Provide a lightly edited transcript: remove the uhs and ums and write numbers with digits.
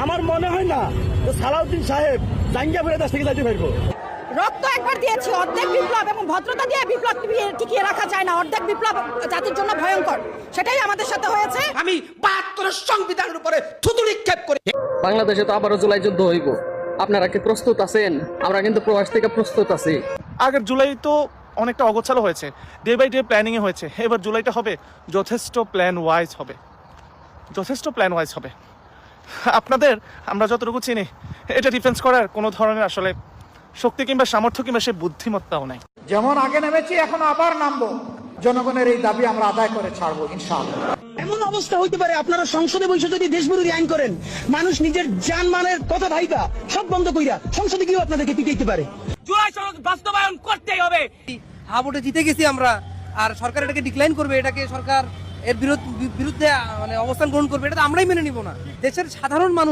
আমার মনে হয় না যে সালাউদ্দিন সাহেব জাঙ্গিয়া ফেরে দেশ থেকে যাইতে পারবো। রক্ত একবার দিয়েছি, অর্ধেক বিপ্লব এবং ভদ্রতা দিয়ে বিপ্লব টিকিয়ে রাখা যায় না। অর্ধেক বিপ্লব জাতির জন্য ভয়ঙ্কর, সেটাই আমাদের সাথে হয়েছে। আমি ৭২ সংবিধানের উপরে থুতু নিক্ষেপ করি। বাংলাদেশে তো আবারও জুলাই যুদ্ধ হইব, আপনারা কি প্রস্তুত আছেন? আমরা কিন্তু প্রবাস থেকে প্রস্তুত আছি। আগের জুলাই তো অনেকটা অগোছালো হয়েছে, ডে বাই ডে প্ল্যানিং এ হয়েছে। এবার জুলাইটা হবে যথেষ্ট প্ল্যান ওয়াইজ হবে, যথেষ্ট প্ল্যান ওয়াইজ হবে। আপনাদের আমরা যতটুকু চিনি, এটা ডিফেন্স করার কোনো ধরনের আসলে শক্তি কিংবা সামর্থ্য কিংবা সে বুদ্ধিমত্তাও নাই। যেমন আগে নেমেছি এখন আবার নামবো, জনগণের এই দাবি আমরা আদায় করে ছাড়বো ইনশাআল্লাহ। এমন অবস্থা হইতে পারে আপনারা সংসদে বসে যদি দেশ বিরোধী আইন করেন, মানুষ নিজের জানমালের কথা ভাইবা সব বন্ধ কইরা সংসদে গিয়েও আপনাদেরকে পিটাইতে পারে। জুলাই সনদ বাস্তবায়ন করতেই হবে। ভোটে জিতে গেছি আমরা, আর সরকার এটাকে ডিক্লাইন করবে, এটাকে সরকার এর বিরুদ্ধে মানে অবস্থান গ্রহণ করবে, এটা তো আমরাই মেনে নিব না। দেশের সাধারণ মানুষ